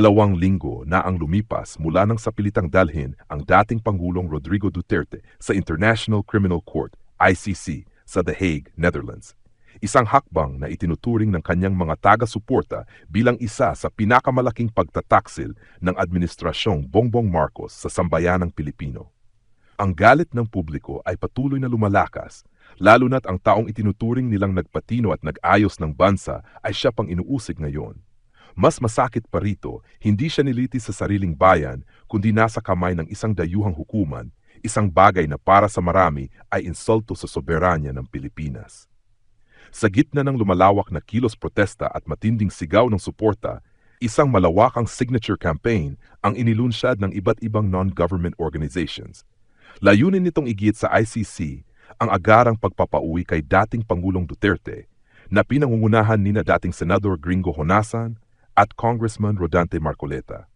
2 linggo na ang lumipas mula nang sapilitang dalhin ang dating Pangulong Rodrigo Duterte sa International Criminal Court, ICC, sa The Hague, Netherlands. Isang hakbang na itinuturing ng kanyang mga taga-suporta bilang isa sa pinakamalaking pagtataksil ng administrasyong Bongbong Marcos sa sambayanang Pilipino. Ang galit ng publiko ay patuloy na lumalakas, lalo na't ang taong itinuturing nilang nagpatino at nag-ayos ng bansa ay siya pang inuusig ngayon. Mas masakit pa rito, hindi siya nilitis sa sariling bayan, kundi nasa kamay ng isang dayuhang hukuman, isang bagay na para sa marami ay insulto sa soberanya ng Pilipinas. Sa gitna ng lumalawak na kilos protesta at matinding sigaw ng suporta, isang malawakang signature campaign ang inilunsyad ng iba't ibang non-government organizations. Layunin nitong igit sa ICC ang agarang pagpapauwi kay dating Pangulong Duterte na pinangungunahan nina dating Senador Gringo Honasan at Congressman Rodante Marcoleta.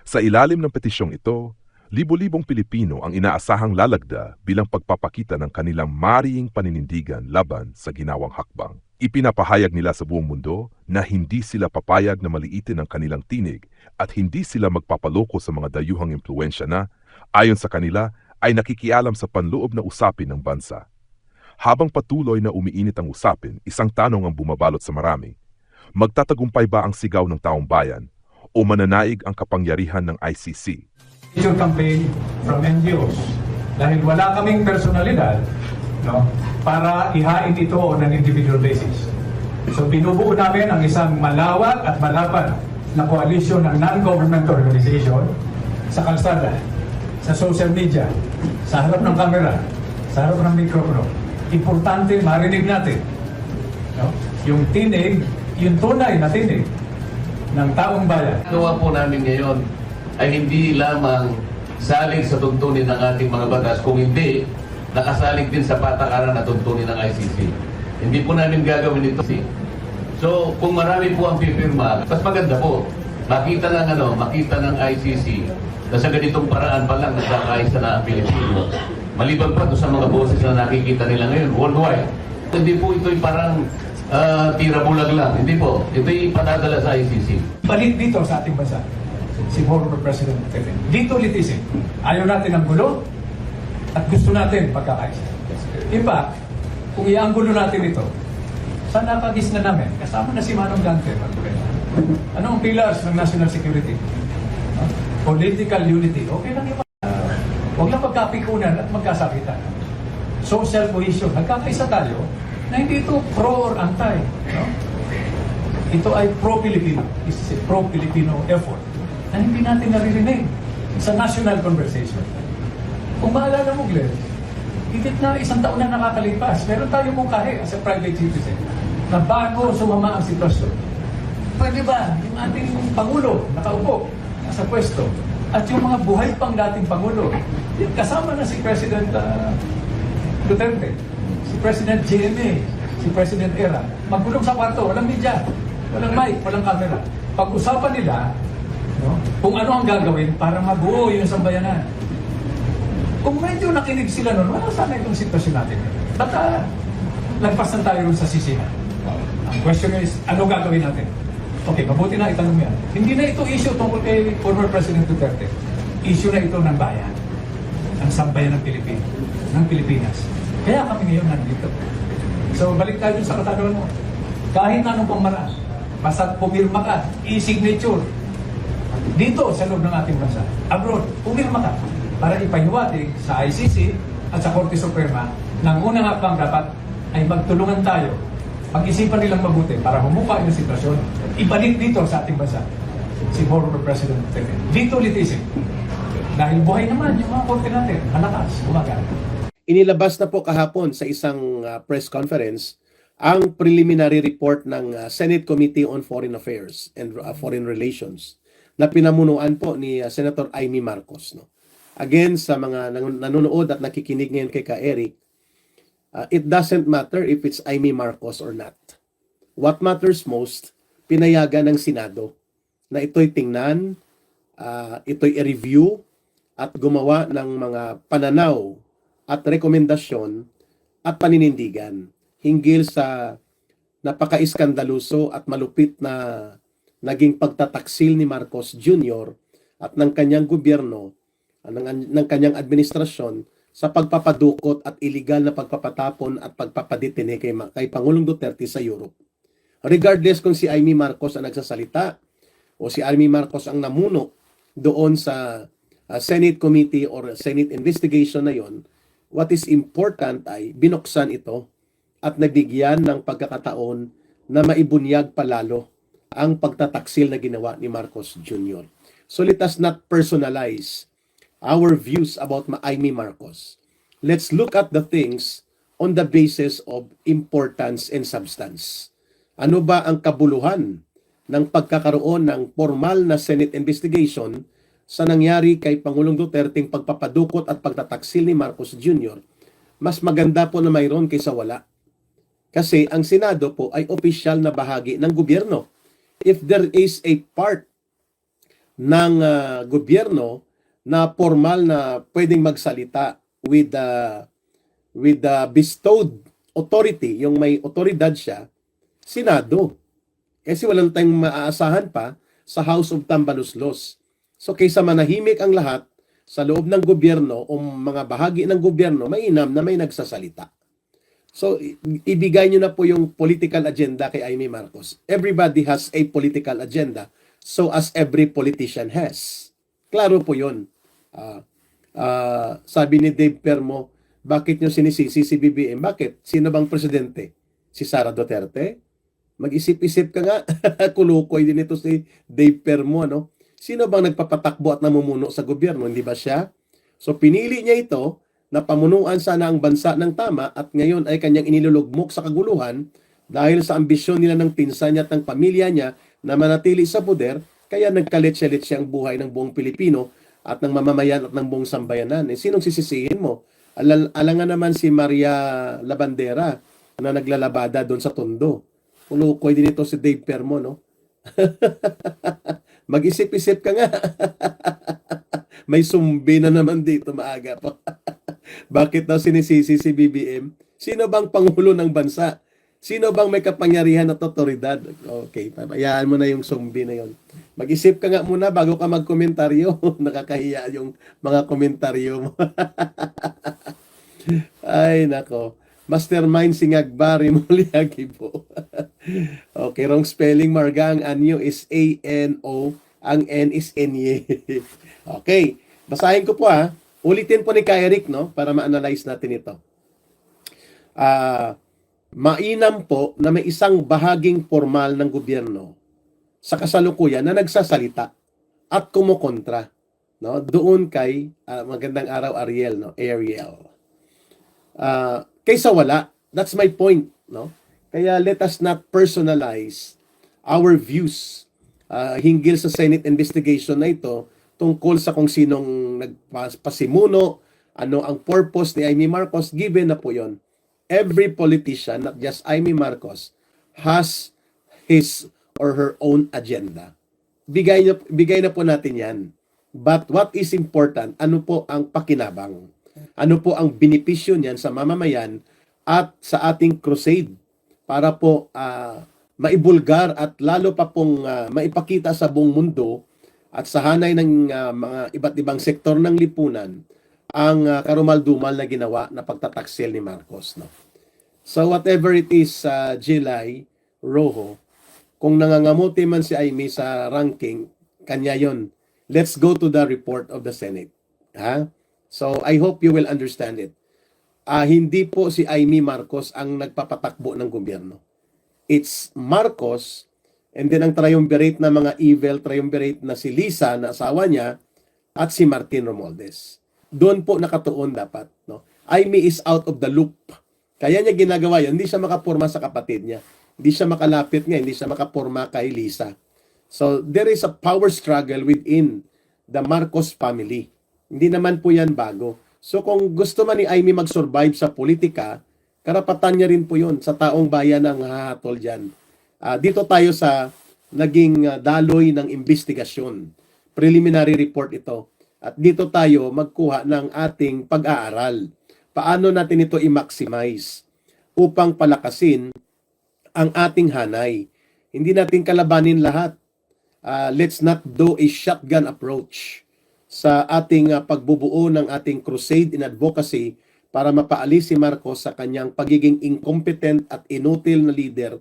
Sa ilalim ng petisyong ito, libo-libong Pilipino ang inaasahang lalagda bilang pagpapakita ng kanilang mariing paninindigan laban sa ginawang hakbang. Ipinapahayag nila sa buong mundo na hindi sila papayag na maliitin ang kanilang tinig at hindi sila magpapaloko sa mga dayuhang impluensya na, ayon sa kanila, ay nakikialam sa panloob na usapin ng bansa. Habang patuloy na umiinit ang usapin, isang tanong ang bumabalot sa marami. Magtatagumpay ba ang sigaw ng taong bayan o mananaig ang kapangyarihan ng ICC? Your campaign from NGOs dahil wala kaming personalidad, no, para ihain ito on an individual basis. So binubuo namin ang isang malawak at malapad na koalisyon ng non-government organization sa kalsada, sa social media, sa harap ng kamera, sa harap ng mikropono. Importante marinig natin, no, yung tinig, yung tunay na tinig ng taong bayan. Gawa po namin ngayon ay hindi lamang salig sa tuntunin ng ating mga batas, kung hindi, nakasalig din sa patakaran na tuntunin ng ICC. Hindi po namin gagawin ito. So, kung marami po ang pipirma, mas maganda po, makita ng ICC na sa ganitong paraan pa lang nagkakaisa na ang Pilipino. Maliban pa sa mga boses na nakikita nila ngayon worldwide. Hindi po ito'y parang tira bulag lang. Hindi po. Ito'y padadala sa ICC. Balik dito sa ating bansa, si former President Duterte. Dito litisin. Ayaw natin ng gulo at gusto natin pagkakaisa. In fact, kung ianggulo natin ito, saan nakagis na namin? Kasama na si Manong Dante. Ano ang pillars ng national security? Political unity. Okay lang yun. Huwag lang magkapikunan at magkasakitan. Social cohesion. Nagkakaisa tayo na hindi ito pro or anti. No? Ito ay pro-Filipino. This is a pro-Filipino effort na hindi natin naririnig sa national conversation. Kung maalala mo, Glenn, higit na 1 taon na nakakalipas, meron tayong mungkahi as a private citizen na bago sumama ang sitwasyon. Pwede ba yung ating Pangulo nakaupo sa pwesto at yung mga buhay pang dating Pangulo, kasama na si President Duterte, si President GMA, si President Era, magulong sa kwarto, walang media, walang mic, walang camera. Pag-usapan nila, no, kung ano ang gagawin para mabuo yung sambayanan. Kung medyo nakinig sila nun, wala sana itong sitwasyon natin. Baka nagpasan tayo rin sa sisihan. Ang question is, ano gagawin natin? Okay, mabuti na itanong yan. Hindi na ito issue tungkol kay former President Duterte. Issue na ito ng bayan, ng sambayan ng Pilipinas. Kaya kami ngayon nandito. So, balik tayo sa katanungan mo. Kahit anong pamaraan, basta pumirma ka, e-signature, dito sa loob ng ating bansa, abroad, pumirma ka, para ipahiwatig sa ICC at sa Korte Suprema na ang unang hakbang dapat ay magtulungan tayo, pag-isipan nilang mabuti para humupa yung sitwasyon, ibalik dito sa ating bansa si former President Duterte. Dito litisin. Dahil buhay naman yung mga korte natin, malakas, gumagana. Inilabas na po kahapon sa isang press conference ang preliminary report ng Senate Committee on Foreign Affairs and Foreign Relations na pinamunuan po ni Senator Amy Marcos. No? Again, sa mga nanonood at nakikinig ngayon kay Ka-Eric, it doesn't matter if it's Amy Marcos or not. What matters most, pinayagan ng Senado na ito'y tingnan, ito'y i-review at gumawa ng mga pananaw at rekomendasyon at paninindigan hinggil sa napaka-iskandaluso at malupit na naging pagtataksil ni Marcos Jr. at ng kanyang gobyerno, ng kanyang administrasyon sa pagpapadukot at iligal na pagpapatapon at pagpapadetine kay Pangulong Duterte sa Europe. Regardless kung si Amy Marcos ang nagsasalita o si Amy Marcos ang namuno doon sa Senate Committee or Senate investigation na yon, what is important ay binuksan ito at nabigyan ng pagkakataon na maibunyag palalo ang pagtataksil na ginawa ni Marcos Jr. So let us not personalize our views about Amy Marcos. Let's look at the things on the basis of importance and substance. Ano ba ang kabuluhan ng pagkakaroon ng formal na Senate investigation sa nangyari kay Pangulong Duterteng pagpapadukot at pagtataksil ni Marcos Jr.? Mas maganda po na mayroon kaysa wala. Kasi ang Senado po ay opisyal na bahagi ng gobyerno. If there is a part ng gobyerno na formal na pwedeng magsalita with the bestowed authority, yung may otoridad siya, Senado. Kasi walang tayong maaasahan pa sa House of Tambaluslos. So kaysa manahimik ang lahat sa loob ng gobyerno o mga bahagi ng gobyerno, mainam na may nagsasalita. So ibigay nyo na po yung political agenda kay Amy Marcos. Everybody has a political agenda, so as every politician has. Klaro po yun. Sabi ni Dave Permo, bakit nyo sinisisi si BBM? Bakit? Sino bang presidente? Si Sara Duterte? Mag-isip-isip ka nga. Kulukoy din ito si Dave Permo, no? Sino bang nagpapatakbo at namumuno sa gobyerno? Hindi ba siya? So pinili niya ito na pamunuan sana ang bansa ng tama at ngayon ay kanyang inilulugmok sa kaguluhan dahil sa ambisyon nila ng pinsan niya at ng pamilya niya na manatili sa poder, kaya nagkalit-siya ang buhay ng buong Pilipino at ng mamamayan at ng buong sambayanan. Sinong sisisihin mo? Alangan naman si Maria Labandera na naglalabada doon sa Tondo. Kulukoy din ito si Dave Permo, no? Mag-isip-isip ka nga. May sumbi na naman dito maaga pa. Bakit daw sinisisi si BBM? Sino bang pangulo ng bansa? Sino bang may kapangyarihan at otoridad? Okay, pabayaan mo na yung sumbi na yon. Mag-isip ka nga muna bago ka magkomentaryo. Nakakahiya yung mga komentaryo mo. Ay, nako. Mastermind Singagbari Muliagi po. Okay, wrong spelling, Marga. Ang anyo is A-N-O. Ang N is N-Y. Okay, basahin ko po ha. Ulitin po ni Kay Eric, no? Para ma-analyze natin ito. Mainam po na may isang bahaging formal ng gobyerno sa kasalukuyan na nagsasalita at kumukontra, no? Doon kay magandang araw Ariel, no? Ariel. Kaysa wala. That's my point, no? Kaya let us not personalize our views hinggil sa Senate investigation na ito tungkol sa kung sinong nagpasimuno, ano ang purpose ni Amy Marcos, given na po yon. Every politician, not just Amy Marcos, has his or her own agenda. Bigay na po natin yan. But what is important, ano po ang pakinabang? Ano po ang benepisyo niyan sa mamamayan at sa ating crusade para po maibulgar at lalo pa pong maipakita sa buong mundo at sa hanay ng mga iba't ibang sektor ng lipunan ang karumal-dumal na ginawa na pagtataksil ni Marcos, no? So whatever it is, July, Rojo, kung nangangamuti man si Amy sa ranking, kanya yon. Let's go to the report of the Senate. Ha? So I hope you will understand it. Hindi po si Amy Marcos ang nagpapatakbo ng gobyerno. It's Marcos, and then ang triumvirate na mga evil triumvirate na si Lisa na asawa niya at si Martin Romualdez. Doon po nakatuon dapat, no? Amy is out of the loop. Kaya niya ginagawa yun, hindi siya makaporma sa kapatid niya. Hindi siya makalapit nga, hindi siya makaporma kay Lisa. So there is a power struggle within the Marcos family. Hindi naman po yan bago. So kung gusto man ni Amy mag-survive sa politika, karapatan niya rin po yun sa taong bayan ang hahatol dyan. Dito tayo sa naging daloy ng investigasyon. Preliminary report ito. At dito tayo magkuha ng ating pag-aaral. Paano natin ito i-maximize upang palakasin ang ating hanay. Hindi natin kalabanin lahat. let's not do a shotgun approach sa ating pagbubuo ng ating crusade in advocacy para mapaalis si Marcos sa kanyang pagiging incompetent at inutil na leader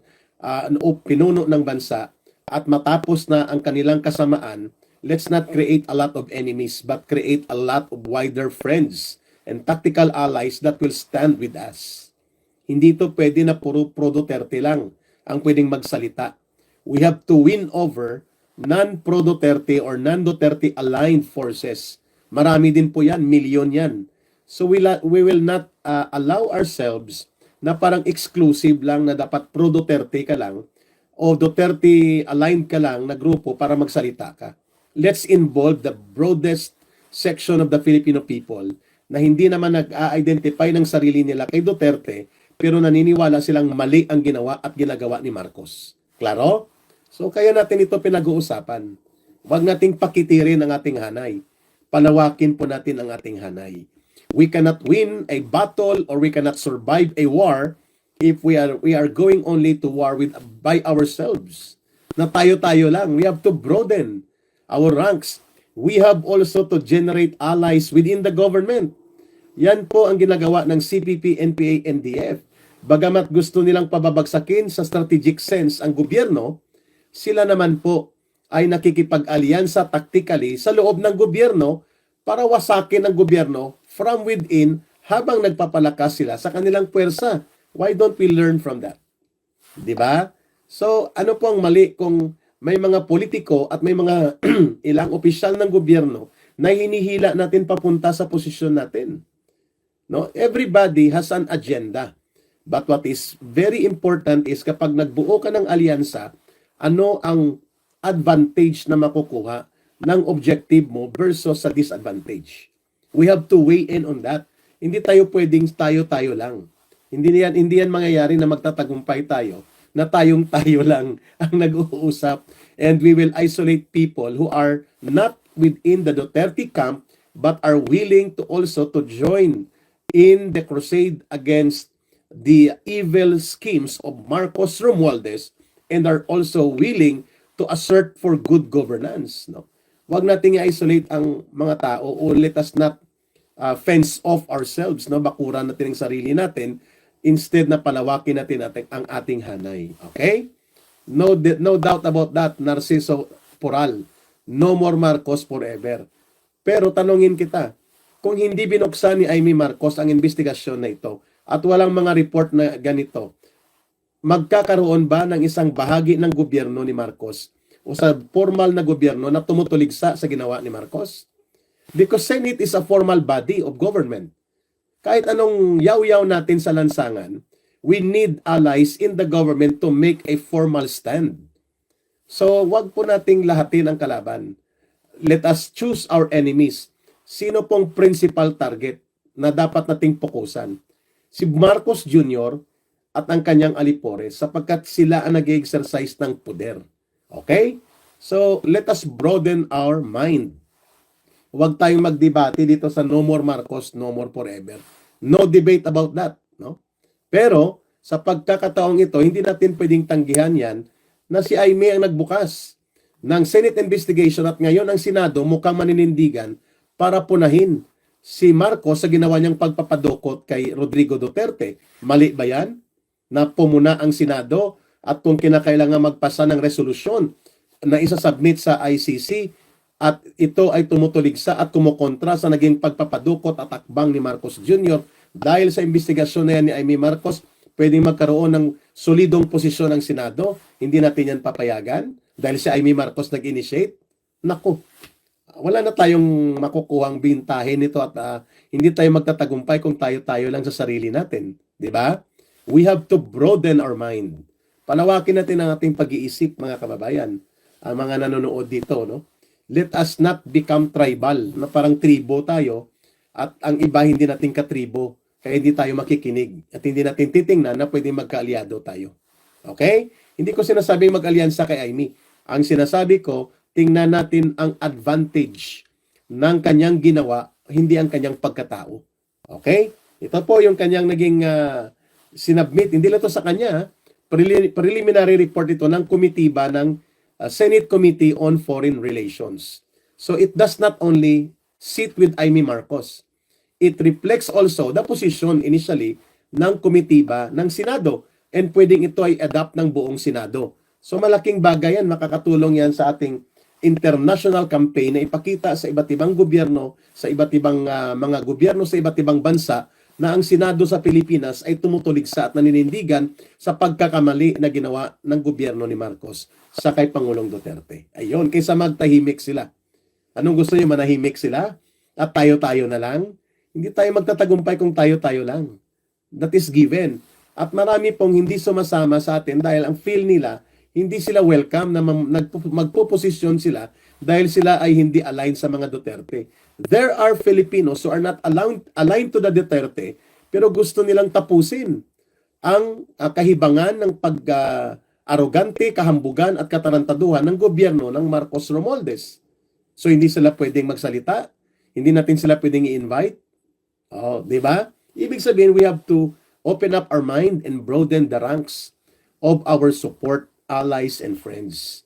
o pinuno ng bansa, at matapos na ang kanilang kasamaan, let's not create a lot of enemies but create a lot of wider friends and tactical allies that will stand with us. Hindi to pwede na puro pro Duterte lang ang pwedeng magsalita. We have to win over non-pro Duterte or non-Duterte aligned forces. Marami din po yan, milyon yan. So we will not allow ourselves na parang exclusive lang na dapat pro Duterte ka lang o Duterte aligned ka lang na grupo para magsalita ka. Let's involve the broadest section of the Filipino people na hindi naman nag-identify ng sarili nila kay Duterte pero naniniwala silang mali ang ginawa at ginagawa ni Marcos. Klaro? So kaya natin ito pinag-uusapan. Huwag nating pakitirin ang ating hanay. Palawakin po natin ang ating hanay. We cannot win a battle or we cannot survive a war if we are going only to war by ourselves. Na tayo-tayo lang. We have to broaden our ranks. We have also to generate allies within the government. Yan po ang ginagawa ng CPP, NPA, NDF. Bagamat gusto nilang pababagsakin sa strategic sense ang gobyerno, sila naman po ay nakikipag-alyansa tactically sa loob ng gobyerno para wasakin ang gobyerno from within habang nagpapalakas sila sa kanilang puwersa. Why don't we learn from that? Di ba? So, ano po ang mali kung may mga politiko at may mga ilang opisyal ng gobyerno na hinihila natin papunta sa posisyon natin? No? Everybody has an agenda. But what is very important is kapag nagbuo ka ng alyansa, ano ang advantage na makukuha ng objective mo versus sa disadvantage. We have to weigh in on that. Hindi tayo pwedeng tayo-tayo lang. Hindi yan mangyayari na magtatagumpay tayo, na tayo lang ang nag-uusap, and we will isolate people who are not within the Duterte camp but are willing to also to join in the crusade against the evil schemes of Marcos Romualdez and are also willing to assert for good governance. No? Huwag nating i-isolate ang mga tao o let us not fence off ourselves, no? Bakuran natin ang sarili natin instead na palawakin natin ang ating hanay. Okay? No doubt about that, Narciso Poral. No more Marcos forever. Pero tanungin kita, kung hindi binuksan ni Amy Marcos ang investigasyon na ito at walang mga report na ganito, magkakaroon ba ng isang bahagi ng gobyerno ni Marcos o sa formal na gobyerno na tumutuligsa sa ginawa ni Marcos? Because Senate is a formal body of government. Kahit anong yaw-yaw natin sa lansangan, we need allies in the government to make a formal stand. So, wag po nating lahatin ang kalaban. Let us choose our enemies. Sino pong principal target na dapat nating pokusan? Si Marcos Jr. at ang kanyang alipores sapagkat sila ang nag-exercise ng poder. Okay? So, let us broaden our mind. Huwag tayong magdebate dito sa no more Marcos, no more forever. No debate about that. No? Pero, sa pagkakataong ito, hindi natin pwedeng tanggihan yan na si Aimee ang nagbukas ng Senate investigation at ngayon ang Senado mukhang maninindigan para punahin si Marcos sa ginawa niyang pagpapadukot kay Rodrigo Duterte. Mali ba yan? Na pumuna ang Senado at kung kinakailangan magpasa ng resolusyon na isasubmit sa ICC at ito ay tumutuligsa at kumukontra sa naging pagpapadukot at akbang ni Marcos Jr. Dahil sa investigasyon na yan ni Aimee Marcos, pwedeng magkaroon ng solidong posisyon ng Senado. Hindi natin yan papayagan dahil si Aimee Marcos nag-initiate. Naku, wala na tayong makukuhang bintahin nito at hindi tayo magtatagumpay kung tayo-tayo lang sa sarili natin. Diba? We have to broaden our mind. Palawakin natin ang ating pag-iisip, mga kababayan. Ang mga nanonood dito, no? Let us not become tribal, na parang tribo tayo at ang iba hindi natin katribo. Kaya hindi tayo makikinig at hindi natin titingnan na pwedeng magkaalyado tayo. Okay? Hindi ko sinasabing mag-alyansa kay Aimee. Ang sinasabi ko, tingnan natin ang advantage ng kanyang ginawa, hindi ang kanyang pagkatao. Okay? Ito po yung kanyang naging sinubmit. Hindi lang ito sa kanya. Preliminary report ito ng komitiba ng Senate Committee on Foreign Relations. So it does not only sit with Amy Marcos. It reflects also the position initially ng komitiba ng Senado, and pwedeng ito ay adapt ng buong Senado. So malaking bagay yan, makakatulong yan sa ating international campaign na ipakita sa iba't ibang gobyerno, sa iba't ibang mga gobyerno sa iba't ibang bansa na ang Senado sa Pilipinas ay tumutuligsa at naninindigan sa pagkakamali na ginawa ng gobyerno ni Marcos sa kay Pangulong Duterte. Ayun, kaysa magtahimik sila. Anong gusto niyo, manahimik sila? At tayo-tayo na lang? Hindi tayo magtatagumpay kung tayo-tayo lang. That is given. At marami pong hindi sumasama sa atin dahil ang feel nila, hindi sila welcome na magpuposisyon sila dahil sila ay hindi aligned sa mga Duterte. There are Filipinos who are not aligned to the Duterte pero gusto nilang tapusin ang kahibangan ng pag-arogante, kahambugan at katarantaduhan ng gobyerno ng Marcos Romualdez. So hindi sila pwedeng magsalita, hindi natin sila pwedeng i-invite. Oh, di ba? Ibig sabihin, we have to open up our mind and broaden the ranks of our support, allies, and friends.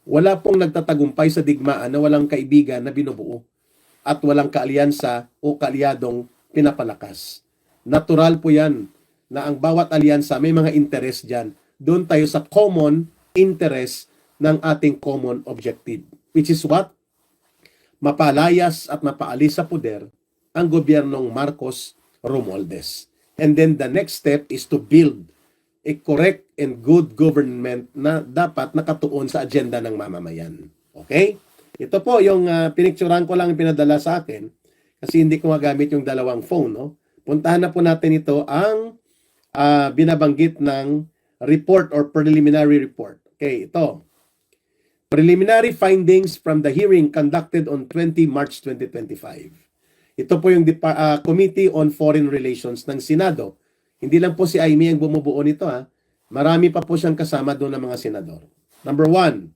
Wala pong nagtatagumpay sa digmaan na walang kaibigan na binubuo at walang kaalyansa o kaalyadong pinapalakas. Natural po yan na ang bawat alyansa may mga interest dyan. Doon tayo sa common interest ng ating common objective. Which is what? Mapalayas at mapaalis sa poder ang gobyernong Marcos Romualdez. And then the next step is to build a correct and good government na dapat nakatuon sa agenda ng mamamayan. Okay? Ito po yung pinicturean ko lang pinadala sa akin kasi hindi ko magamit yung dalawang phone. No? Puntahan na po natin ito ang binabanggit ng report or preliminary report. Okay, ito. Preliminary findings from the hearing conducted on 20 March 2025. Ito po yung Committee on Foreign Relations ng Senado. Hindi lang po si Amy ang bumubuo nito. Marami pa po siyang kasama doon ng mga senador. Number 1,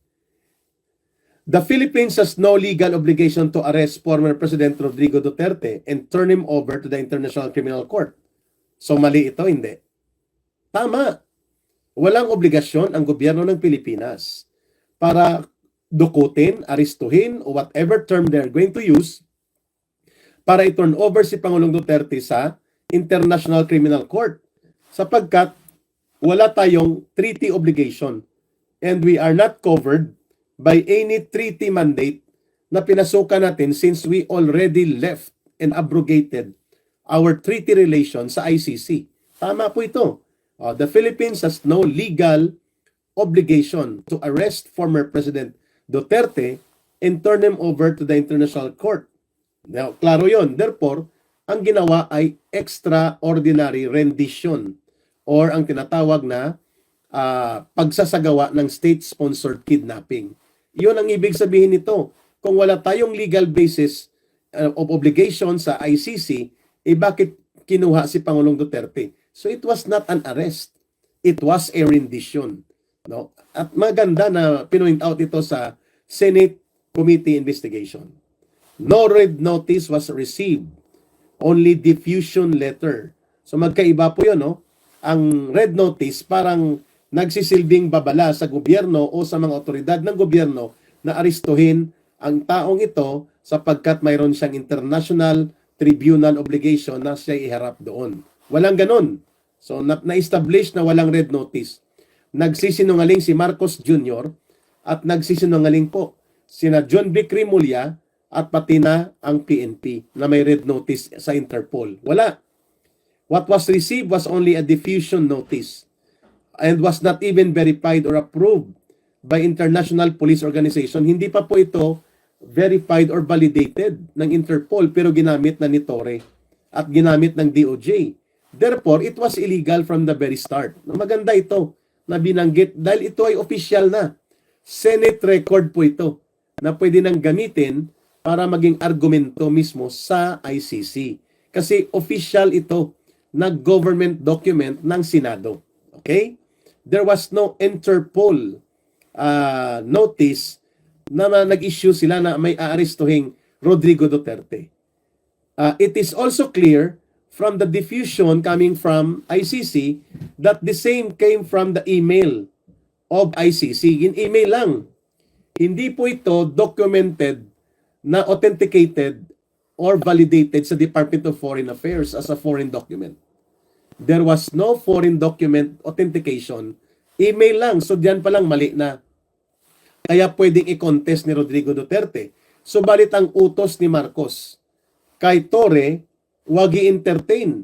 the Philippines has no legal obligation to arrest former President Rodrigo Duterte and turn him over to the International Criminal Court. So mali ito, hindi. Tama. Walang obligasyon ang gobyerno ng Pilipinas para dukutin, aristuhin, o whatever term they're going to use para i-turn over si Pangulong Duterte sa International Criminal Court sapagkat wala tayong treaty obligation and we are not covered by any treaty mandate na pinasukan natin since we already left and abrogated our treaty relation sa ICC. Tama po ito. The Philippines has no legal obligation to arrest former President Duterte and turn him over to the International Court. Now, klaro yon. Therefore, ang ginawa ay extraordinary rendition or ang tinatawag na pagsasagawa ng state-sponsored kidnapping. Iyon ang ibig sabihin nito. Kung wala tayong legal basis of obligation sa ICC, bakit kinuha si Pangulong Duterte? So it was not an arrest. It was a rendition. No? At maganda na pinoint out ito sa Senate Committee Investigation. No red notice was received. Only diffusion letter. So magkaiba po yun, no? Ang red notice parang nagsisilbing babala sa gobyerno o sa mga otoridad ng gobyerno na aristuhin ang taong ito sapagkat mayroon siyang international tribunal obligation na siya iharap doon. Walang ganun. So na-establish na walang red notice. Nagsisinungaling si Marcos Jr. at nagsisinungaling po sina John B. Crimolia at pati na ang PNP na may red notice sa Interpol. Wala. What was received was only a diffusion notice and was not even verified or approved by International Police Organization. Hindi pa po ito verified or validated ng Interpol pero ginamit na ni Torre at ginamit ng DOJ. Therefore, it was illegal from the very start. Maganda ito na binanggit dahil ito ay official na. Senate record po ito na pwede nang gamitin para maging argumento mismo sa ICC. Kasi official ito na government document ng Senado. Okay? There was no Interpol notice na nag-issue sila na may aarestuhin Rodrigo Duterte. It is also clear from the diffusion coming from ICC that the same came from the email of ICC. In email lang. Hindi po ito documented na authenticated or validated sa Department of Foreign Affairs as a foreign document. There was no foreign document authentication. Email lang. So diyan pa lang mali na. Kaya pwedeng i-contest ni Rodrigo Duterte. Subalit ang utos ni Marcos kay Torre, wag i-entertain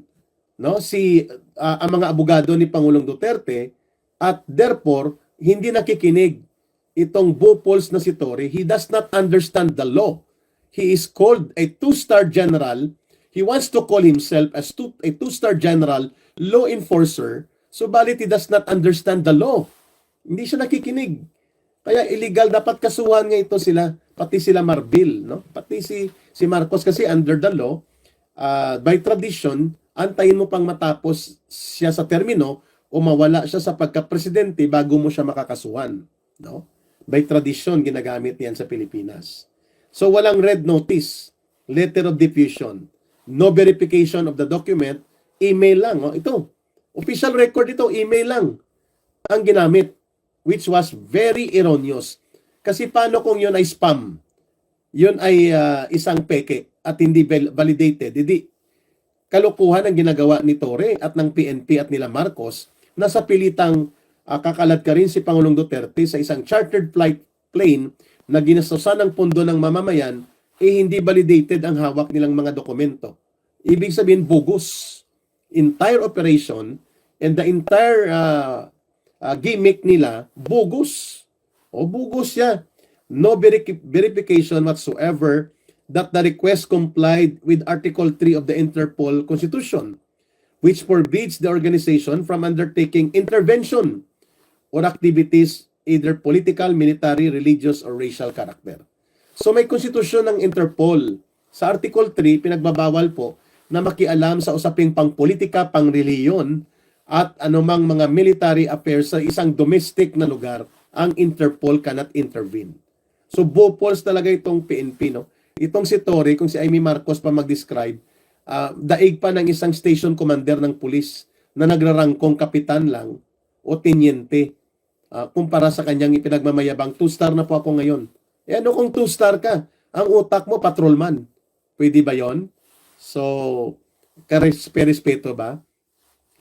ang mga abogado ni Pangulong Duterte at therefore hindi nakikinig itong bupols na si Torre. He does not understand the law. He is called a two-star general. He wants to call himself as a two-star general law enforcer. Subalit he does not understand the law. Hindi siya nakikinig. Kaya illegal, dapat kasuhan nga ito sila, pati sila Marbil, no? Pati si Marcos kasi under the law, by tradition, antayin mo pang matapos siya sa termino o mawala siya sa pagka-presidente bago mo siya makakasuhan, no? By tradition, ginagamit yan sa Pilipinas. So walang red notice, letter of diffusion, no verification of the document, email lang. Oh, ito, official record ito, email lang ang ginamit, which was very erroneous. Kasi paano kung yun ay spam? Yun ay isang peke at hindi validated. Hindi, kalukuhan ang ginagawa ni Torre at ng PNP at nila Marcos na sa pilitang kakalat ka rin si Pangulong Duterte sa isang chartered flight plane na ginastosan ng pondo ng mamamayan, hindi validated ang hawak nilang mga dokumento. Ibig sabihin, bogus. Entire operation and the entire gimmick nila, bogus. O bogus siya. No verification whatsoever that the request complied with Article 3 of the Interpol Constitution, which forbids the organization from undertaking intervention or activities either political, military, religious, or racial character. So may konstitusyon ng Interpol. Sa Article 3, pinagbabawal po na makialam sa usaping pang-politika, pang-reliyon, at anumang mga military affairs sa isang domestic na lugar, ang Interpol cannot intervene. So bupols talaga itong PNP, no? Itong si Torre, kung si Amy Marcos pa mag-describe, daig pa ng isang station commander ng pulis na nagrarangkong kapitan lang o tenyente. Kumpara sa kanyang ipinagmamayabang, 2-star na po ako ngayon. Eh ano kung 2-star ka? Ang utak mo, patrolman. Pwede ba yon? So, respeto ba?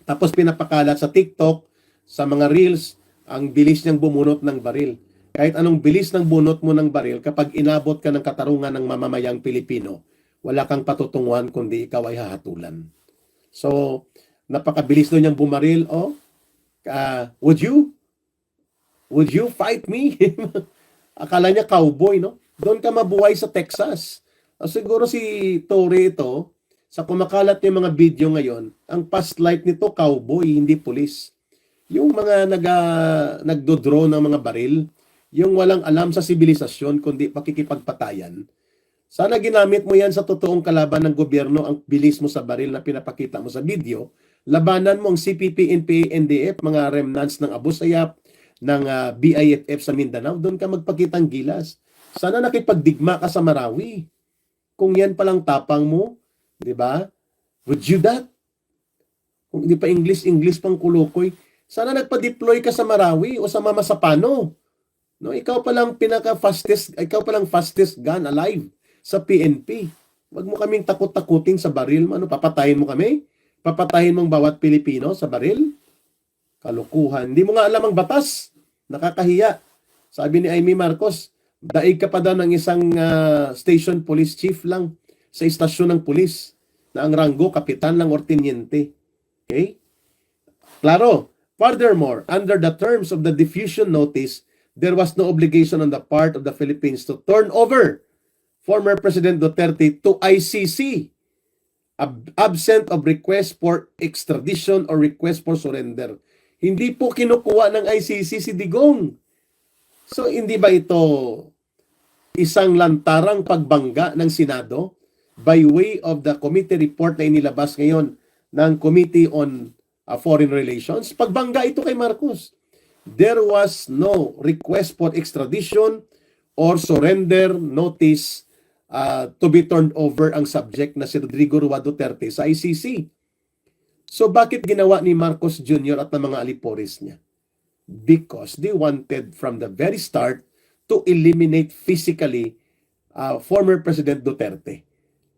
Tapos pinapakalat sa TikTok, sa mga reels, ang bilis niyang bumunot ng baril. Kahit anong bilis ng bunot mo ng baril, kapag inabot ka ng katarungan ng mamamayang Pilipino, wala kang patutunguhan kundi ikaw ay hahatulan. So, napakabilis doon niyang bumaril. Oh, would you fight me? Akala niya cowboy, no? Doon ka mabuhay sa Texas. Siguro si Torre ito, sa kumakalat yung mga video ngayon, ang past life nito, cowboy, hindi pulis. Yung mga nagdodraw ng mga baril, yung walang alam sa sibilisasyon, kundi pakikipagpatayan. Sana ginamit mo yan sa totoong kalaban ng gobyerno, ang bilis mo sa baril na pinapakita mo sa video. Labanan mo ang CPP, NPA, NDF, mga remnants ng Abu Sayyaf, ng BIFF sa Mindanao, doon ka magpakitang gilas. Sana nakipagdigma ka sa Marawi. Kung yan palang tapang mo, di ba? Would you that? Kung hindi pa English pang kulukoy, sana nagpa-deploy ka sa Marawi o sa Mama Sapano. No, ikaw palang fastest gun alive sa PNP. Wag mo kaming takot-takutin sa baril. Ano, papatayin mo kami? Papatayin mong bawat Pilipino sa baril? Kalukuhan. Hindi mo nga alam ang batas. Nakakahiya. Sabi ni Amy Marcos, daig ka pa daw ng isang station police chief lang sa istasyon ng pulis na ang ranggo, kapitan lang or teniente. Okay? Klaro. Furthermore, under the terms of the diffusion notice, there was no obligation on the part of the Philippines to turn over former President Duterte to ICC, absent of request for extradition or request for surrender. Hindi po kinukuha ng ICC si Digong. So, hindi ba ito isang lantarang pagbangga ng Senado by way of the committee report na inilabas ngayon ng Committee on Foreign Relations? Pagbangga ito kay Marcos. There was no request for extradition or surrender notice to be turned over ang subject na si Rodrigo Roa Duterte sa ICC. So bakit ginawa ni Marcos Jr. at ng mga alipores niya? Because they wanted from the very start to eliminate physically former President Duterte.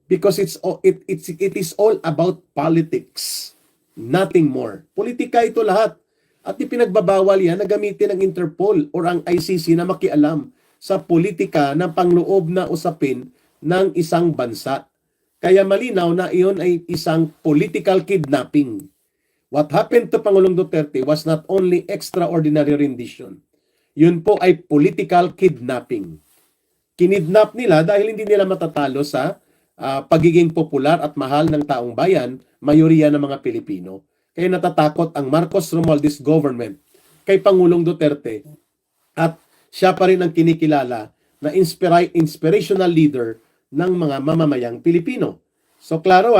Because it is all about politics. Nothing more. Politika ito lahat. At ipinagbabawal yan na gamitin ng Interpol or ang ICC na makialam sa politika ng pangloob na usapin ng isang bansa. Kaya malinaw na iyon ay isang political kidnapping. What happened to Pangulong Duterte was not only extraordinary rendition. Yun po ay political kidnapping. Kinidnap nila dahil hindi nila matatalo sa pagiging popular at mahal ng taong bayan, mayoriya ng mga Pilipino. Kaya natatakot ang Marcos Romualdez government kay Pangulong Duterte at siya pa rin ang kinikilala na inspirational leader ng mga mamamayang Pilipino. So klaro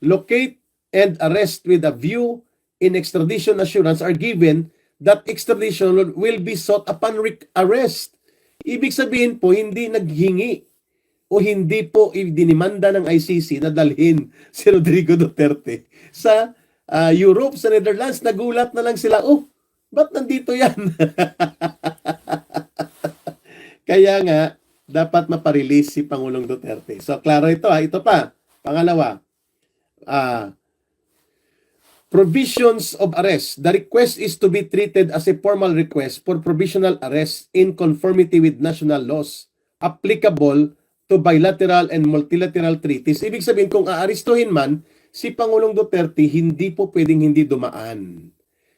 locate and arrest with a view in extradition assurance are given that extradition will be sought upon arrest. Ibig sabihin po, hindi naghingi o hindi po idinimanda ng ICC na dalhin si Rodrigo Duterte sa Europe, sa Netherlands. Nagulat na lang sila, ba't nandito yan? Kaya nga, dapat maparelease si Pangulong Duterte. So, klaro ito Ito pa. Pangalawa, provisions of arrest. The request is to be treated as a formal request for provisional arrest in conformity with national laws applicable to bilateral and multilateral treaties. Ibig sabihin, kung aarestuhin man, si Pangulong Duterte hindi po pwedeng hindi dumaan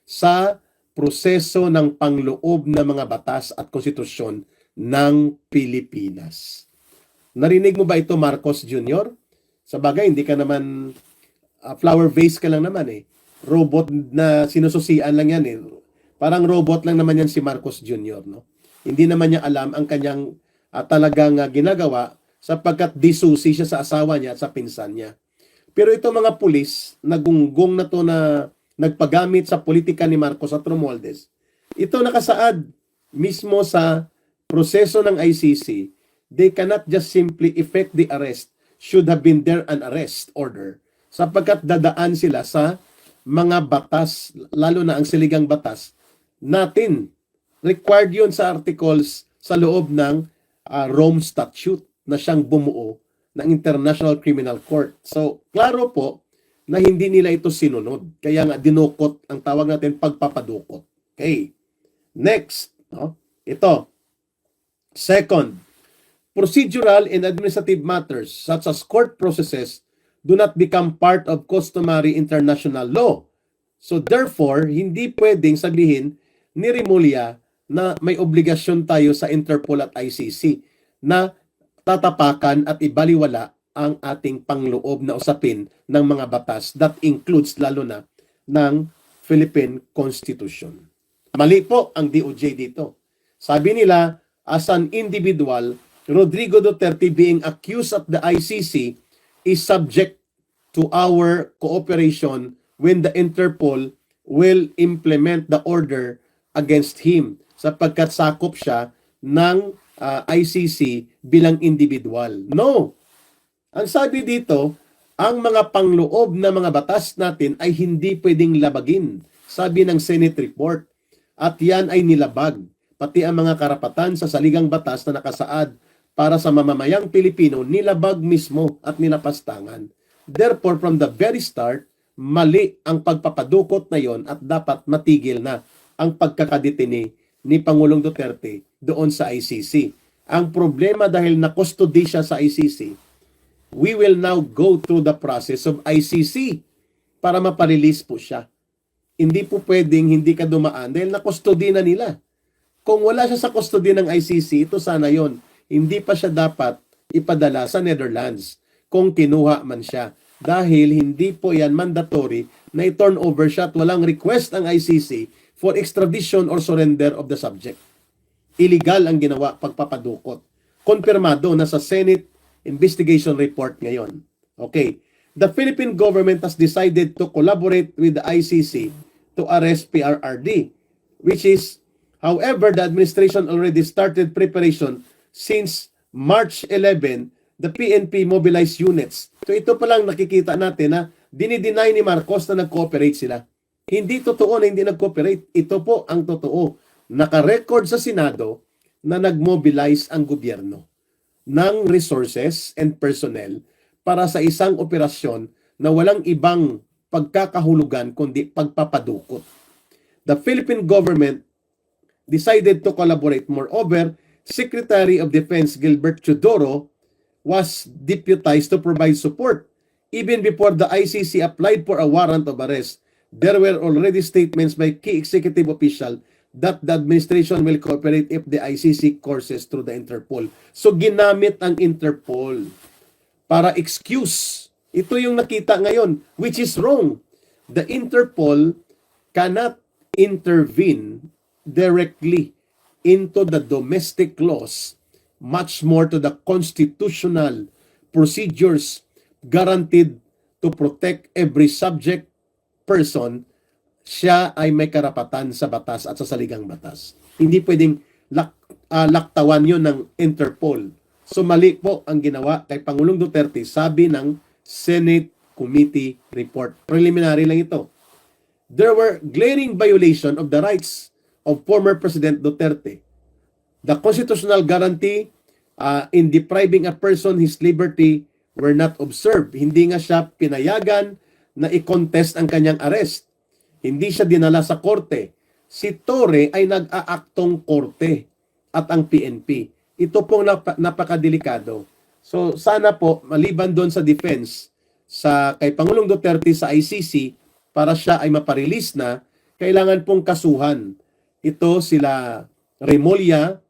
sa proseso ng pangloob na mga batas at konstitusyon ng Pilipinas. Narinig mo ba ito, Marcos Jr.? Sa bagay, hindi ka naman flower vase ka lang naman Robot na sinususian lang yan Parang robot lang naman yan si Marcos Jr. No? Hindi naman niya alam ang kanyang talagang ginagawa sapagkat disusi siya sa asawa niya at sa pinsan niya. Pero ito mga pulis, nagunggong na to na nagpagamit sa politika ni Marcos at Romualdez, ito nakasaad mismo sa proseso ng ICC. They cannot just simply effect the arrest. Should have been there an arrest order sapagkat dadaan sila sa mga batas, lalo na ang siligang batas natin. Required yun sa articles sa loob ng Rome Statute na siyang bumuo ng International Criminal Court. So, klaro po na hindi nila ito sinunod. Kaya nga dinukot, ang tawag natin pagpapadukot. Okay. Next, ito. Second, procedural and administrative matters such as court processes do not become part of customary international law. So therefore, hindi pwedeng sabihin ni Remulla na may obligasyon tayo sa Interpol at ICC na tatapakan at ibaliwala ang ating pangloob na usapin ng mga batas that includes lalo na ng Philippine Constitution. Mali po ang DOJ dito. Sabi nila, as an individual, Rodrigo Duterte being accused at the ICC is subject to our cooperation when the Interpol will implement the order against him sapagkat sakop siya ng ICC bilang individual. No! Ang sabi dito, ang mga pangloob na mga batas natin ay hindi pwedeng labagin, sabi ng Senate report. At yan ay nilabag, pati ang mga karapatan sa saligang batas na nakasaad para sa mamamayang Pilipino, nilabag mismo at nilapastangan. Therefore, from the very start, mali ang pagpapadukot na yon at dapat matigil na ang pagkakadetini ni Pangulong Duterte doon sa ICC. Ang problema dahil nakustody siya sa ICC, we will now go through the process of ICC para maparelease po siya. Hindi po pwedeng hindi ka dumaan dahil nakustody na nila. Kung wala siya sa custody ng ICC, ito sana yon. Hindi pa siya dapat ipadala sa Netherlands kung kinuha man siya. Dahil hindi po yan mandatory na i-turn over siya at walang request ang ICC for extradition or surrender of the subject. Illegal ang ginawa pagpapadukot. Konfirmado na sa Senate investigation report ngayon. Okay. The Philippine government has decided to collaborate with the ICC to arrest PRRD, which is, however, the administration already started preparation since March 11, the PNP mobilized units. So ito pa lang nakikita natin na dinideny ni Marcos na nag-cooperate sila. Hindi totoo na hindi nag-cooperate. Ito po ang totoo. Naka-record sa Senado na nag-mobilize ang gobyerno ng resources and personnel para sa isang operasyon na walang ibang pagkakahulugan kundi pagpapadukot. The Philippine government decided to collaborate. Moreover, Secretary of Defense Gilbert Teodoro was deputized to provide support. Even before the ICC applied for a warrant of arrest, there were already statements by key executive officials that the administration will cooperate if the ICC courses through the Interpol. So ginamit ang Interpol para excuse. Ito yung nakita ngayon, which is wrong. The Interpol cannot intervene directly into the domestic laws, much more to the constitutional procedures guaranteed to protect every subject person. Siya ay may karapatan sa batas at sa saligang batas. Hindi pwedeng laktawan yun ng Interpol. So mali po ang ginawa kay Pangulong Duterte, sabi ng Senate Committee report. Preliminary lang ito. There were glaring violation of the rights of former President Duterte. The constitutional guarantee in depriving a person his liberty were not observed. Hindi nga siya pinayagan na i-contest ang kanyang arrest. Hindi siya dinala sa korte. Si Torre ay nag-aaktong korte at ang PNP. Ito pong napakadelikado. So sana po, maliban doon sa defense sa kay Pangulong Duterte sa ICC para siya ay maparelease na, kailangan pong kasuhan. Ito sila Remulla,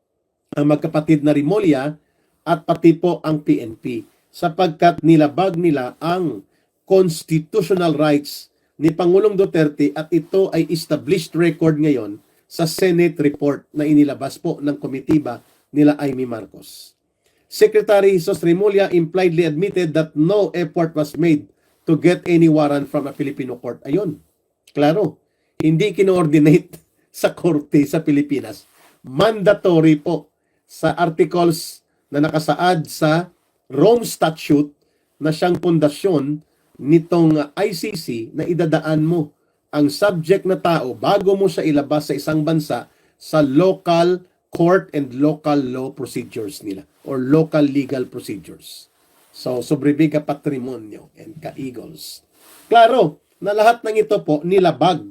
ang magkapatid na Remulla, at pati po ang PNP. Sapagkat nilabag nila ang constitutional rights ni Pangulong Duterte at ito ay established record ngayon sa Senate report na inilabas po ng komitiba nila Amy Marcos. Secretary Jesus Remulla impliedly admitted that no effort was made to get any warrant from a Filipino court. Ayun, klaro, hindi kino-ordinate sa korte sa Pilipinas. Mandatory po sa articles na nakasaad sa Rome Statute na siyang pundasyon nitong ICC na idadaan mo ang subject na tao bago mo siya ilabas sa isang bansa sa local court and local law procedures nila or local legal procedures. So, sobrebiga patrimonio and ka-eagles. Klaro na lahat ng ito po nilabag.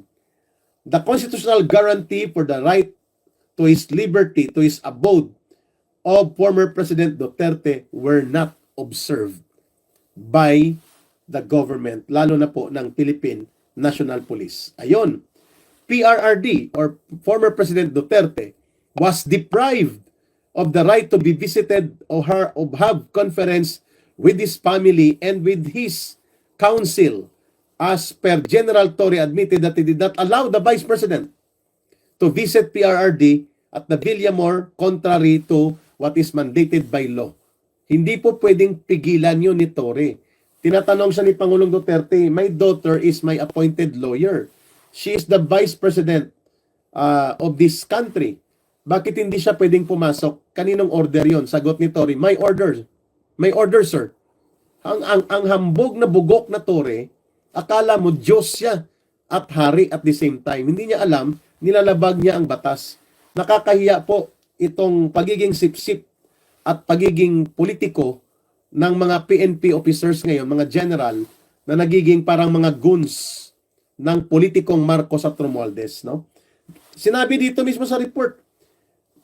The constitutional guarantee for the right to his liberty, to his abode of former President Duterte were not observed by the government, lalo na po ng Philippine National Police. Ayon, PRRD or former President Duterte was deprived of the right to be visited or have conference with his family and with his council, as per General Torre admitted that he did not allow the Vice President to visit PRRD at the Villamor contrary to what is mandated by law. Hindi po pwedeng pigilan yun ni Torre. Tinatanong siya ni Pangulong Duterte, my daughter is my appointed lawyer. She is the Vice President of this country. Bakit hindi siya pwedeng pumasok? Kaninong order yon? Sagot ni Torre, my order. My order, sir. Ang hambog na bugok na Torre, akala mo Diyos siya at hari at the same time. Hindi niya alam, nilalabag niya ang batas. Nakakahiya po itong pagiging sipsip at pagiging politiko ng mga PNP officers ngayon, mga general, na nagiging parang mga goons ng politikong Marcos at Romualdez. No? Sinabi dito mismo sa report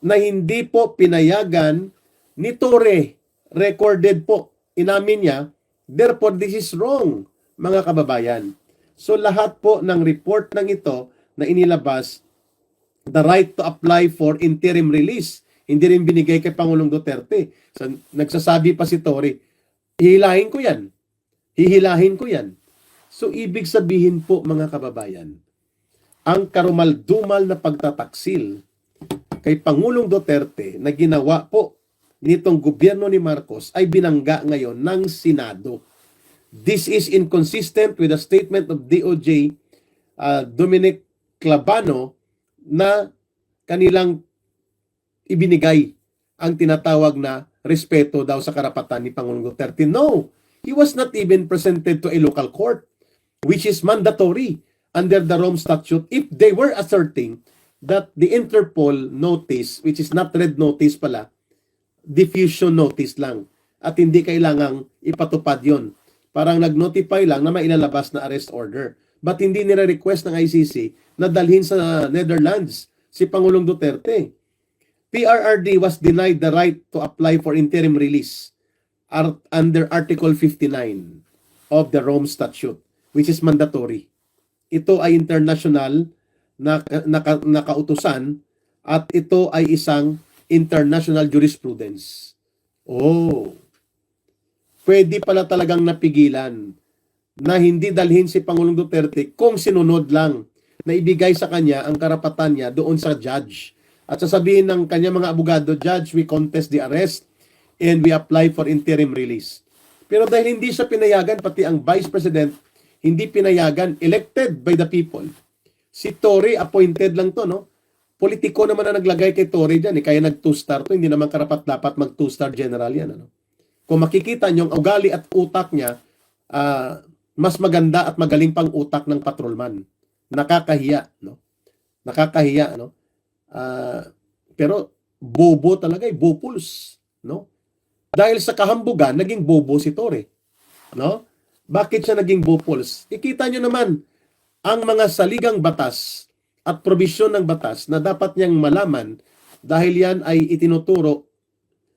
na hindi po pinayagan ni Torre. Recorded po, inamin niya, therefore this is wrong, mga kababayan. So lahat po ng report ng ito na inilabas, the right to apply for interim release, hindi rin binigay kay Pangulong Duterte. So, nagsasabi pa si Torre, hihilahin ko yan. Hihilahin ko yan. So, ibig sabihin po mga kababayan, ang karumal-dumal na pagtataksil kay Pangulong Duterte na ginawa po nitong gobyerno ni Marcos ay binangga ngayon ng Senado. This is inconsistent with the statement of DOJ Dominic Clavano na kanilang ibinigay ang tinatawag na respeto daw sa karapatan ni Pangulong Duterte. No, he was not even presented to a local court, which is mandatory under the Rome Statute if they were asserting that the Interpol notice, which is not red notice pala, diffusion notice lang. At hindi kailangang ipatupad yon. Parang nag-notify lang na may ilalabas na arrest order. But hindi nire-request ng ICC na dalhin sa Netherlands si Pangulong Duterte. PRRD was denied the right to apply for interim release under Article 59 of the Rome Statute, which is mandatory. Ito ay international na nakautusan at ito ay isang international jurisprudence. Oh, pwede pala talagang napigilan na hindi dalhin si Pangulong Duterte kung sinunod lang na ibigay sa kanya ang karapatan niya doon sa judge. At sasabihin ng kanya mga abogado, Judge, we contest the arrest and we apply for interim release. Pero dahil hindi siya pinayagan, pati ang Vice President, hindi pinayagan, elected by the people. Si Tory, appointed lang to, no? Politiko naman na naglagay kay Tory dyan, kaya nag-2-star to, hindi naman karapat-dapat mag-2-star general yan, ano? Kung makikita nyo, ang ugali at utak niya, mas maganda at magaling pang utak ng patrolman. Nakakahiya, no? Nakakahiya, no? Pero bobo talaga, bopuls, no? Dahil sa kahambugan, naging bobo si Tory, no? Bakit siya naging bopuls? Ikita nyo naman ang mga saligang batas at probisyon ng batas na dapat niyang malaman dahil yan ay itinuturo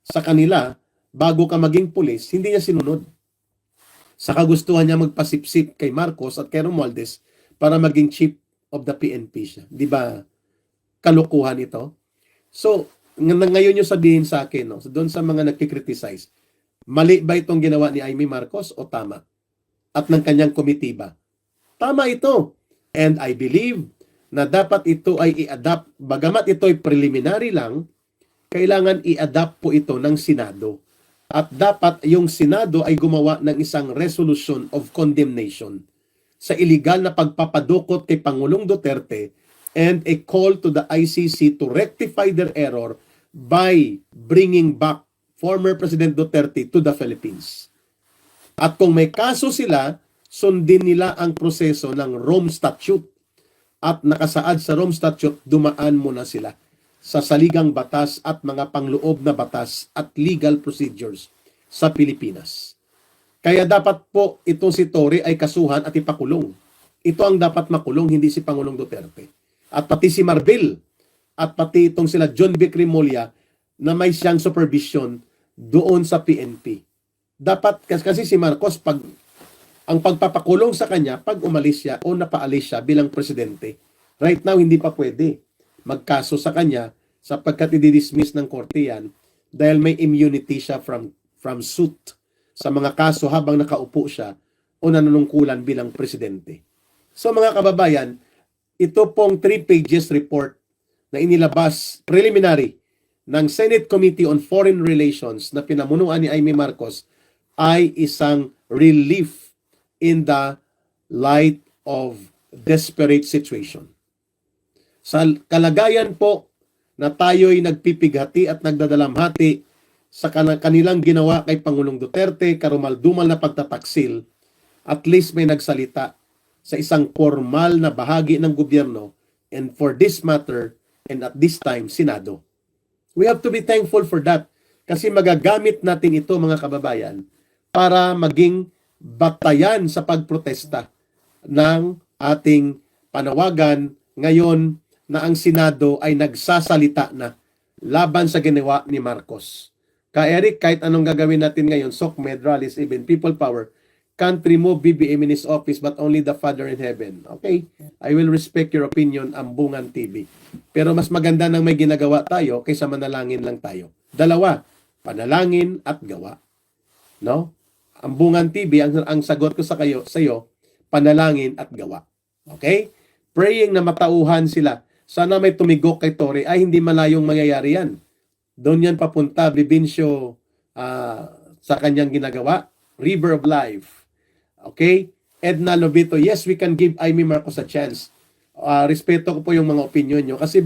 sa kanila bago ka maging pulis, hindi niya sinunod. Sa kagustuhan niya magpasipsip kay Marcos at kay Romualdez para maging chief of the PNP siya. Di ba kalukuhan ito? So, ngayon yung sabihin sa akin, no, doon sa mga nagkikriticize, mali ba itong ginawa ni Amy Marcos o tama? At ng kanyang komitiba? Tama ito. And I believe na dapat ito ay i-adapt. Bagamat ito ay preliminary lang, kailangan i-adapt po ito ng Senado. At dapat yung Senado ay gumawa ng isang resolution of condemnation sa illegal na pagpapadukot kay Pangulong Duterte and a call to the ICC to rectify their error by bringing back former President Duterte to the Philippines. At kung may kaso sila, sundin nila ang proseso ng Rome Statute. At nakasaad sa Rome Statute, dumaan muna sila sa saligang batas at mga pangloob na batas at legal procedures sa Pilipinas. Kaya dapat po itong si Tory ay kasuhan at ipakulong. Ito ang dapat makulong, hindi si Pangulong Duterte. At pati si Marbil at pati itong sila John B. Crimolia na may siyang supervision doon sa PNP. Dapat kasi si Marcos ang pagpapakulong sa kanya pag umalis siya o napaalis siya bilang presidente. Right now hindi pa pwede magkaso sa kanya sapagkat i-dismiss ng korte yan dahil may immunity siya from suit sa mga kaso habang nakaupo siya o nanunungkulan bilang presidente. So mga kababayan, ito pong 3 pages report na inilabas preliminary ng Senate Committee on Foreign Relations na pinamunuan ni Amy Marcos ay isang relief in the light of desperate situation. Sa kalagayan po na tayo'y nagpipighati at nagdadalamhati sa kanilang ginawa kay Pangulong Duterte, karumaldumal na pagtataksil, at least may nagsalita sa isang formal na bahagi ng gobyerno and for this matter and at this time, Senado. We have to be thankful for that kasi magagamit natin ito mga kababayan para maging batayan sa pagprotesta ng ating panawagan ngayon na ang Senado ay nagsasalita na laban sa ginawa ni Marcos. Eric, kahit anong gagawin natin ngayon, SOCMED, rallies, even people power, can't remove BBM in his office but only the Father in heaven. Okay? I will respect your opinion, Ambungan TV. Pero mas maganda nang may ginagawa tayo kaysa manalangin lang tayo. Dalawa, panalangin at gawa. No? Ambungan TV, ang sagot ko sa iyo, panalangin at gawa. Okay? Praying na matauhan sila. Sana may tumigok kay Tory. Ay, hindi malayong mangyayari yan. Doon yan papunta, Bibincio, sa kanyang ginagawa. River of Life. Okay? Edna Lobito, yes, we can give Amy Marcos a chance. Respeto ko po yung mga opinion nyo. Kasi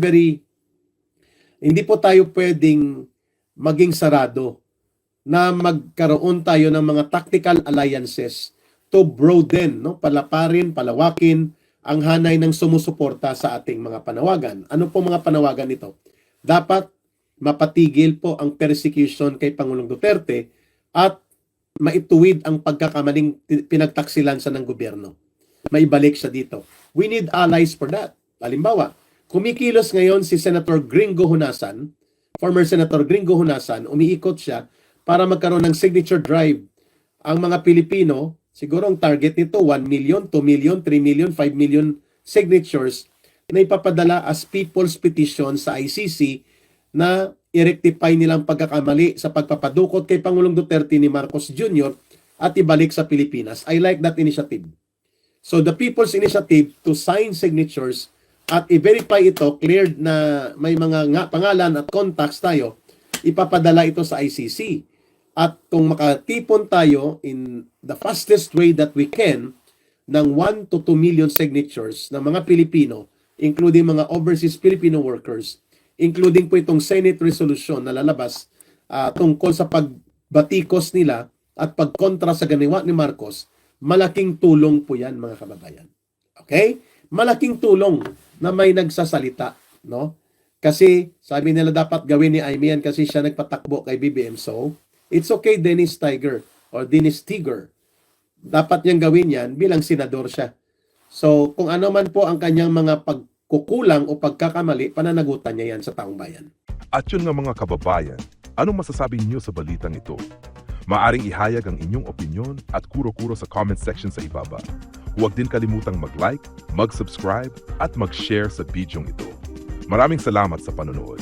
hindi po tayo pwedeng maging sarado na magkaroon tayo ng mga tactical alliances to broaden, no? Palaparin, palawakin ang hanay ng sumusuporta sa ating mga panawagan. Ano po mga panawagan nito? Dapat mapatigil po ang persecution kay Pangulong Duterte at maituwid ang pagkakamaling pinagtaksilan sa ng gobyerno. Maibalik siya dito. We need allies for that. Halimbawa, kumikilos ngayon si Senator Gringo Honasan, former Senator Gringo Honasan, umiikot siya para magkaroon ng signature drive. Ang mga Pilipino, siguro ang target nito 1 million, 2 million, 3 million, 5 million signatures na ipapadala as people's petition sa ICC na i-rectify nilang pagkakamali sa pagpapadukot kay Pangulong Duterte ni Marcos Jr. at ibalik sa Pilipinas. I like that initiative. So the People's Initiative to sign signatures at i-verify ito, cleared na may mga pangalan at contacts tayo, ipapadala ito sa ICC. At kung makatipon tayo in the fastest way that we can ng 1 to 2 million signatures ng mga Pilipino, including mga overseas Filipino workers, including po itong Senate resolution na lalabas tungkol sa pagbatikos nila at pagkontra sa ginawa ni Marcos, malaking tulong po yan mga kababayan. Okay? Malaking tulong na may nagsasalita, no? Kasi sabi nila dapat gawin ni Aimee yan kasi siya nagpatakbo kay BBM. So, it's okay Dennis Tiger or Dennis Tiger. Dapat niyang gawin yan bilang senador siya. So, kung ano man po ang kanyang mga pagkukulang o pagkakamali, pananagutan niya yan sa taong bayan. At yun nga mga kababayan, anong masasabi niyo sa balitang ito? Maaring ihayag ang inyong opinyon at kuro-kuro sa comment section sa ibaba. Huwag din kalimutang mag-like, mag-subscribe at mag-share sa bidyong ito. Maraming salamat sa panonood.